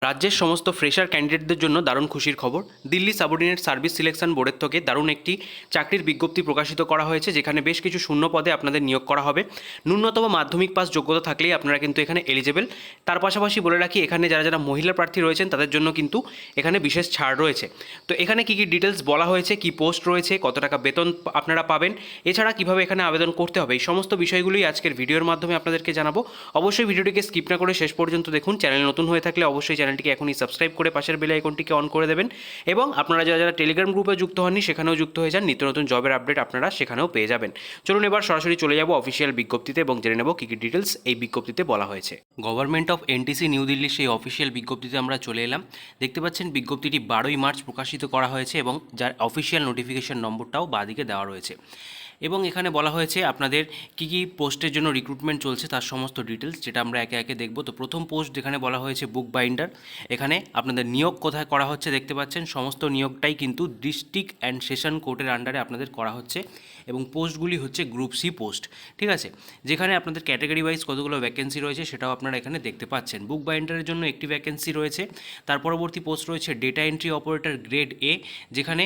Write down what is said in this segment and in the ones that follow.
রাজ্যের সমস্ত ফ্রেশার ক্যান্ডিডেটদের জন্য দারুণ খুশির খবর। দিল্লি সাবঅর্ডিনেট সার্ভিস সিলেকশন বোর্ডের থেকে দারুণ একটি চাকরির বিজ্ঞপ্তি প্রকাশিত করা হয়েছে, যেখানে বেশ কিছু শূন্য পদে আপনাদের নিয়োগ করা হবে। ন্যূনতম মাধ্যমিক পাস যোগ্যতা থাকলেই আপনারা কিন্তু এখানে এলিজেবল। তার পাশাপাশি বলে রাখি, এখানে যারা যারা মহিলা প্রার্থী রয়েছেন তাদের জন্য কিন্তু এখানে বিশেষ ছাড় রয়েছে। তো এখানে কী কী ডিটেলস বলা হয়েছে, কী পোস্ট রয়েছে, কত টাকা বেতন আপনারা পাবেন, এছাড়া কীভাবে এখানে আবেদন করতে হবে, এই সমস্ত বিষয়গুলোই আজকের ভিডিওর মাধ্যমে আপনাদেরকে জানাবো। অবশ্যই ভিডিওটিকে স্কিপ না করে শেষ পর্যন্ত দেখুন। চ্যানেল নতুন হয়ে থাকলে অবশ্যই চ্যানেলটিকে এখনই সাবস্ক্রাইব করে পাশের বেল আইকনটিকে অন করে দেবেন, এবং আপনারা যারা যারা টেলিগ্রাম গ্রুপে যুক্ত হননি সেখানেও যুক্ত হয়ে যান। নিত্য নতুন জবের আপডেট আপনারা সেখানেও পেয়ে যাবেন। চলুন এবার সরাসরি চলে যাব অফিসিয়াল বিজ্ঞপ্তিতে এবং জেনে নেব কী কী ডিটেলস এই বিজ্ঞপ্তিতে বলা হয়েছে। গভর্নমেন্ট অফ এনটিসি নিউ দিল্লির সেই অফিসিয়াল বিজ্ঞপ্তিতে আমরা চলে এলাম। দেখতে পাচ্ছেন বিজ্ঞপ্তিটি 12ই মার্চ প্রকাশিত করা হয়েছে এবং যার অফিসিয়াল নোটিফিকেশন নম্বরটাও বাঁদিকে দেওয়া রয়েছে। এবং এখানে বলা হয়েছে আপনাদের কী কী পোস্টের জন্য রিক্রুটমেন্ট চলছে তার সমস্ত ডিটেলস, যেটা আমরা একে একে দেখব। তো প্রথম পোস্ট যেখানে বলা হয়েছে বুক বাইন্ডার, এখানে আপনাদের নিয়োগ কোথায় করা হচ্ছে দেখতে পাচ্ছেন। সমস্ত নিয়োগটাই কিন্তু ডিস্ট্রিক্ট অ্যান্ড সেশন কোর্টের আন্ডারে আপনাদের করা হচ্ছে, এবং পোস্টগুলি হচ্ছে গ্রুপ সি পোস্ট, ঠিক আছে। যেখানে আপনাদের ক্যাটাগরি ওয়াইজ কতগুলো ভ্যাকেন্সি রয়েছে সেটাও আপনারা এখানে দেখতে পাচ্ছেন। বুক বাইন্ডারের জন্য একটি ভ্যাকেন্সি রয়েছে। তার পরবর্তী পোস্ট রয়েছে data entry operator grade A, যেখানে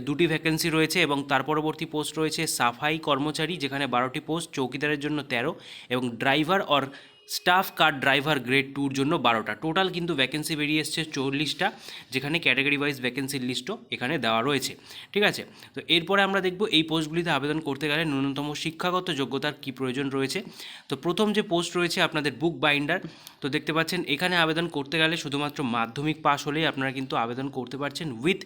দুটি ভ্যাকেন্সি রয়েছে, এবং তার পরবর্তী পোস্ট রয়েছে সাফাই কর্মচারী, যেখানে 12টি পোস্ট, চৌকিদারের জন্য 13, এবং driver or staff car driver grade 2-র জন্য 12টা। টোটাল কিন্তু ভ্যাকেন্সি বেরিয়ে এসছে 40টা, যেখানে ক্যাটাগরি ওয়াইজ ভ্যাকেন্সির লিস্টও এখানে দেওয়া রয়েছে, ঠিক আছে। তো এরপরে আমরা দেখব এই পোস্টগুলিতে আবেদন করতে গেলে ন্যূনতম শিক্ষাগত যোগ্যতার কী প্রয়োজন রয়েছে। তো প্রথম যে পোস্ট রয়েছে আপনাদের বুক বাইন্ডার, তো দেখতে পাচ্ছেন এখানে আবেদন করতে গেলে শুধুমাত্র মাধ্যমিক পাস হলেই আপনারা কিন্তু আবেদন করতে পারছেন with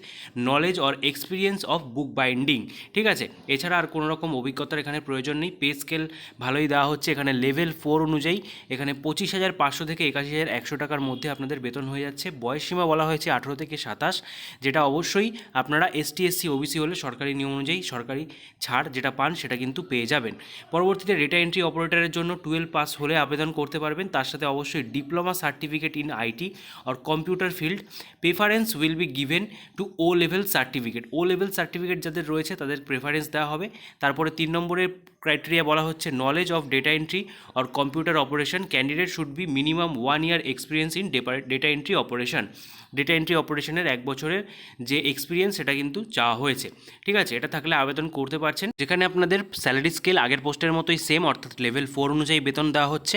knowledge or experience of book binding, ঠিক আছে। এছাড়া আর কোনো রকম অভিজ্ঞতার এখানে প্রয়োজন নেই। পে স্কেল ভালোই দেওয়া হচ্ছে এখানে। লেভেল 4 অনুযায়ী এখানে 25,500 থেকে 81,100 টাকার মধ্যে আপনাদের বেতন হয়ে যাচ্ছে। বয়সসীমা বলা হয়েছে 18 থেকে 27, যেটা অবশ্যই আপনারা এসটি এসসি ওবিসি হলে সরকারি নিয়ম অনুযায়ী সরকারি ছাড় যেটা পান সেটা কিন্তু পেয়ে যাবেন। পরবর্তীতে ডেটা এন্ট্রি অপারেটরের জন্য 12 পাস হলে আবেদন করতে পারবেন। তার সাথে অবশ্যই diploma certificate in IT or computer field. Preference will be given to O level certificate. O level certificate যাদের রয়েছে তাদের প্রেফারেন্স দেওয়া হবে। তারপরে 3 নম্বরের ক্রাইটেরিয়া বলা হচ্ছে knowledge of data entry or computer operation. Candidate should be minimum 1 year experience in data entry operation. Data entry অপারেশনের 1 বছরের যে এক্সপিরিয়েন্স সেটা কিন্তু চাওয়া হয়েছে, ঠিক আছে। এটা থাকলে আবেদন করতে পারছেন। যেখানে আপনাদের স্যালারি স্কেল আগের পোস্টের মতোই সেম, অর্থাৎ লেভেল 4 অনুযায়ী বেতন দেওয়া হচ্ছে।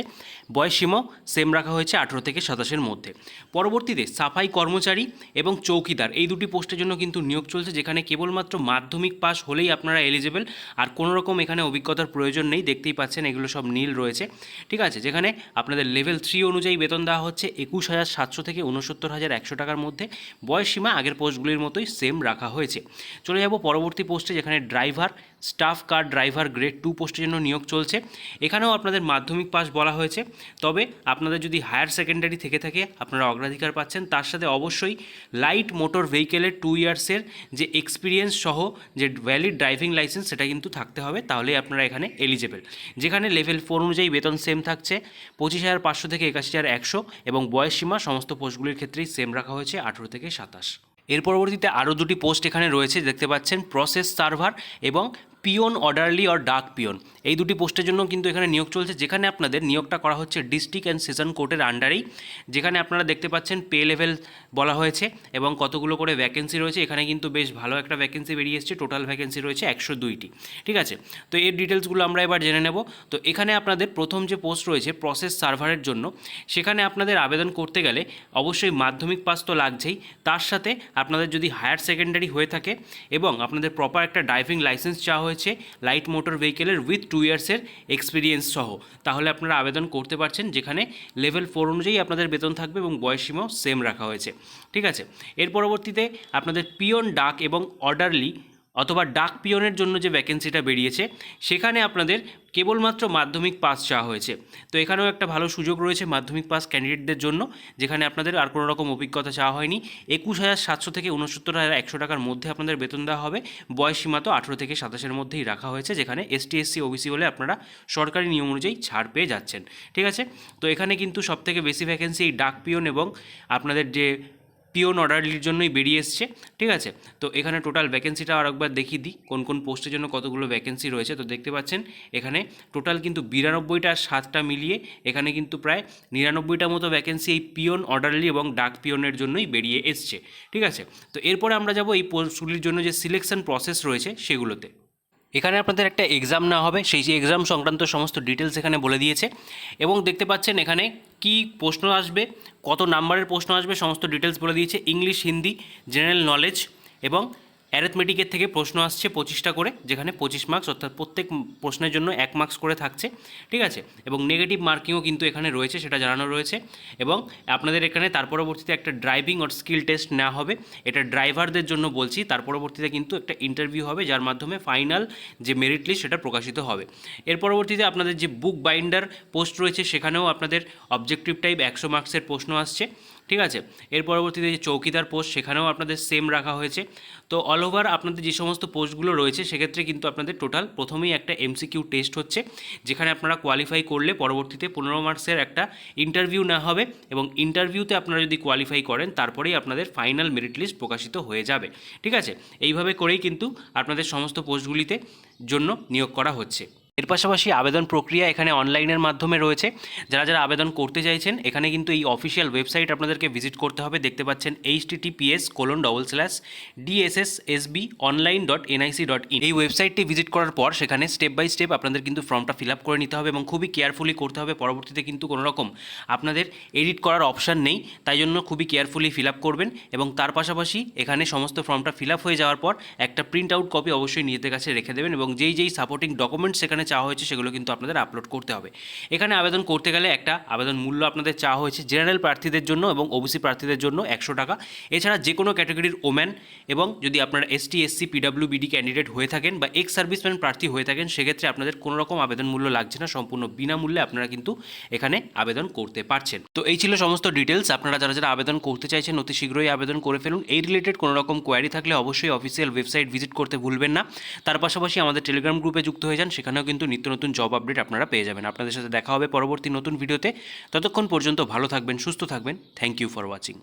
বয়সসীমাও সেম রাখা হয়েছে 18 থেকে 27-এর মধ্যে। পরবর্তীতে সাফাই কর্মচারী এবং চৌকিদার, এই দুটি পোস্টের জন্য কিন্তু নিয়োগ চলছে, যেখানে কেবলমাত্র মাধ্যমিক পাস হলেই আপনারা এলিজেবল। আর কোনো রকম এখানে অভিজ্ঞতার প্রয়োজন নেই। দেখতেই পাচ্ছেন এগুলো সব নীল রয়েছে, ঠিক আছে। যেখানে আপনাদের লেভেল 3 অনুযায়ী বেতন দেওয়া হচ্ছে 21,700 থেকে 69,100 টাকার মধ্যে। বয়সসীমা আগের পোস্টগুলির মতোই সেম রাখা হয়েছে। চলে যাব পরবর্তী পোস্টে, যেখানে driver staff car driver grade 2 পোস্টের জন্য নিয়োগ চলছে। এখানেও আপনাদের মাধ্যমিক পাস বলা হয়েছে, তবে আপনাদের যদি হায়ার সেকেন্ডারি থেকে থাকে আপনারা অগ্রাধিকার পাচ্ছেন। তার সাথে অবশ্যই লাইট মোটর ভেহিকেলের 2 ইয়ার্সের যে এক্সপিরিয়েন্স সহ যে ভ্যালিড ড্রাইভিং লাইসেন্স সেটা কিন্তু থাকতে হবে, তাহলেই আপনারা এখানে এলিজেবল। যেখানে লেভেল 4 অনুযায়ী বেতন সেম থাকছে 25,500 থেকে 81,100, এবং বয়সসীমা সমস্ত পোস্টগুলির ক্ষেত্রেই সেম রাখা হয়েছে 18 থেকে 27। এর পরবর্তীতে আরও দুটি পোস্ট এখানে রয়েছে, দেখতে পাচ্ছেন প্রসেস সার্ভার এবং পিওন অর্ডারলি অর ডাক পিওন। এই দুটি পোস্টের জন্য কিন্তু এখানে নিয়োগ চলছে, যেখানে আপনাদের নিয়োগটা করা হচ্ছে ডিস্ট্রিক্ট অ্যান্ড সেশন কোর্টের আন্ডারেই। যেখানে আপনারা দেখতে পাচ্ছেন পে লেভেল বলা হয়েছে এবং কতগুলো করে ভ্যাকেন্সি রয়েছে। এখানে কিন্তু বেশ ভালো একটা ভ্যাকেন্সি বেরিয়ে এসছে। টোটাল ভ্যাকেন্সি রয়েছে 102টি, ঠিক আছে। তো এর ডিটেলসগুলো আমরা এবার জেনে নেব। তো এখানে আপনাদের প্রথম যে পোস্ট রয়েছে প্রসেস সার্ভারের জন্য, সেখানে আপনাদের আবেদন করতে গেলে অবশ্যই মাধ্যমিক পাস তো লাগছেই। তার সাথে আপনাদের যদি হায়ার সেকেন্ডারি হয়ে থাকে এবং আপনাদের প্রপার একটা ড্রাইভিং লাইসেন্স চাওয়া হয়েছে লাইট মোটর ভেহিকেলের উইথ 2 ইয়ার্সের এক্সপিরিয়েন্স সহ, তাহলে আপনারা আবেদন করতে পারছেন। যেখানে লেভেল 4 অনুযায়ী আপনাদের বেতন থাকবে এবং বয়সসীমাও সেম রাখা হয়েছে, ঠিক আছে। এর পরবর্তীতে আপনাদের পিওন ডাক এবং অর্ডারলি অথবা ডাক পিওনের জন্য যে ভ্যাকেন্সিটা বেরিয়েছে, সেখানে আপনাদের কেবলমাত্র মাধ্যমিক পাস চাওয়া হয়েছে। তো এখানেও একটা ভালো সুযোগ রয়েছে মাধ্যমিক পাস ক্যান্ডিডেটদের জন্য, যেখানে আপনাদের আর কোনো রকম অভিজ্ঞতা চাওয়া হয়নি। 21,700 থেকে 69,100 টাকার মধ্যে আপনাদের বেতন দেওয়া হবে। বয়সসীমা তো 18 থেকে 27-এর মধ্যেই রাখা হয়েছে, যেখানে এসটি এসসি ওবিসি হলে আপনারা সরকারি নিয়ম অনুযায়ী ছাড় পেয়ে যাচ্ছেন, ঠিক আছে। তো এখানে কিন্তু সবথেকে বেশি ভ্যাকেন্সি এই ডাক পিওন এবং আপনাদের যে পিওন অর্ডারলির জন্যই বেরিয়ে এসছে, ঠিক আছে। তো এখানে টোটাল ভ্যাকেন্সিটা আরেকবার দেখিয়ে দিই কোন কোন পোস্টের জন্য কতগুলো ভ্যাকেন্সি রয়েছে। তো দেখতে পাচ্ছেন এখানে টোটাল কিন্তু 92টা আর 7টা মিলিয়ে এখানে কিন্তু প্রায় 99টা মতো ভ্যাকেন্সি এই পিওন অর্ডারলি এবং ডাক পিওনের জন্যই বেরিয়ে এসছে, ঠিক আছে। তো এরপরে আমরা যাব এই পোস্টগুলির জন্য যে সিলেকশন প্রসেস রয়েছে সেগুলোতে। এখানে আপনাদের একটা এক্সাম নেওয়া হবে, সেই যে এক্সাম সংক্রান্ত সমস্ত ডিটেলস এখানে বলে দিয়েছে এবং দেখতে পাচ্ছেন এখানে কি প্রশ্ন আসবে, কত নাম্বারের প্রশ্ন আসবে, সমস্ত ডিটেলস বলে দিয়েছে। ইংলিশ, হিন্দি, জেনারেল নলেজ এবং অ্যারিথমেটিকের থেকে প্রশ্ন আসছে 25টা করে, যেখানে 25 মার্কস, অর্থাৎ প্রত্যেক প্রশ্নের জন্য 1 মার্কস করে থাকছে, ঠিক আছে। এবং নেগেটিভ মার্কিংও কিন্তু এখানে রয়েছে, সেটা জানানো রয়েছে। এবং আপনাদের এখানে তার পরবর্তীতে একটা ড্রাইভিং আর স্কিল টেস্ট নেওয়া হবে, এটা ড্রাইভারদের জন্য বলছি। তার পরবর্তীতে কিন্তু একটা ইন্টারভিউ হবে, যার মাধ্যমে ফাইনাল যে মেরিট লিস্ট সেটা প্রকাশিত হবে। এর পরবর্তীতে আপনাদের যে বুক বাইন্ডার পোস্ট রয়েছে সেখানেও আপনাদের অবজেক্টিভ টাইপ 100 মার্কসের প্রশ্ন আসছে, ঠিক আছে। এর পরবর্তীতে যে চৌকিদার পোস্ট সেখানেও আপনাদের সেম রাখা হয়েছে। তো অল ওভার আপনাদের যে সমস্ত পোস্টগুলো রয়েছে সেক্ষেত্রে কিন্তু আপনাদের টোটাল প্রথমেই একটা এমসিকিউ টেস্ট হচ্ছে, যেখানে আপনারা কোয়ালিফাই করলে পরবর্তীতে 15 মার্কসের একটা ইন্টারভিউ নেওয়া হবে এবং ইন্টারভিউতে আপনারা যদি কোয়ালিফাই করেন তারপরেই আপনাদের ফাইনাল মেরিট লিস্ট প্রকাশিত হয়ে যাবে, ঠিক আছে। এইভাবে করেই কিন্তু আপনাদের সমস্ত পোস্টগুলিতে জন্য নিয়োগ করা হচ্ছে। এর পাশাপাশি আবেদন প্রক্রিয়া এখানে অনলাইনের মাধ্যমে রয়েছে। যারা যারা আবেদন করতে চাইছেন এখানে কিন্তু এই অফিসিয়াল ওয়েবসাইট আপনাদেরকে ভিজিট করতে হবে। দেখতে পাচ্ছেন https://dsssbonline.nic.in। এই ওয়েবসাইটটি ভিজিট করার পর সেখানে স্টেপ বাই স্টেপ আপনাদের কিন্তু ফর্মটা ফিল আপ করে নিতে হবে এবং খুবই কেয়ারফুলি করতে হবে। পরবর্তীতে কিন্তু কোনো রকম আপনাদের এডিট করার অপশান নেই, তাই জন্য খুবই কেয়ারফুলি ফিল আপ করবেন। এবং তার পাশাপাশি এখানে সমস্ত ফর্মটা ফিল আপ হয়ে যাওয়ার পর একটা প্রিন্ট আউট কপি অবশ্যই নিজেদের কাছে রেখে দেবেন এবং যেই সাপোর্টিং ডকুমেন্টস সেখানে চাওয়া হয়েছে সেগুলো কিন্তু আপনাদের আপলোড করতে হবে। এখানে আবেদন করতে গেলে একটা আবেদন মূল্য আপনাদের চাওয়া হয়েছে জেনারেল প্রার্থীদের জন্য এবং ওবিসি প্রার্থীদের জন্য 100 টাকা। এছাড়া যে কোনো ক্যাটাগরির ওম্যান এবং যদি আপনারা এসটি, এসসি, পিডব্লিউবিডি ক্যান্ডিডেট হয়ে থাকেন বা এক্স সার্ভিসম্যান প্রার্থী হয়ে থাকেন সেক্ষেত্রে আপনাদের কোনো রকম আবেদন মূল্য লাগছে না, সম্পূর্ণ বিনামূল্যে আপনারা কিন্তু এখানে আবেদন করতে পারছেন। তো এই ছিল সমস্ত ডিটেলস। আপনারা যারা যারা আবেদন করতে চাইছেন অতি শীঘ্রই আবেদন করে ফেলুন। এই রিলেটেড কোনো রকম কোয়ারি থাকলে অবশ্যই অফিসিয়াল ওয়েবসাইট ভিজিট করতে ভুলবেন না। তার পাশাপাশি আমাদের টেলিগ্রাম গ্রুপে যুক্ত হয়ে যান, সেখানেও কিন্তু নিত্য নতুন জব আপডেট আপনারা পেয়ে যাবেন। আপনাদের সাথে দেখা হবে পরবর্তী নতুন ভিডিওতে। ততক্ষণ পর্যন্ত ভালো থাকবেন, সুস্থ থাকবেন। Thank you for watching.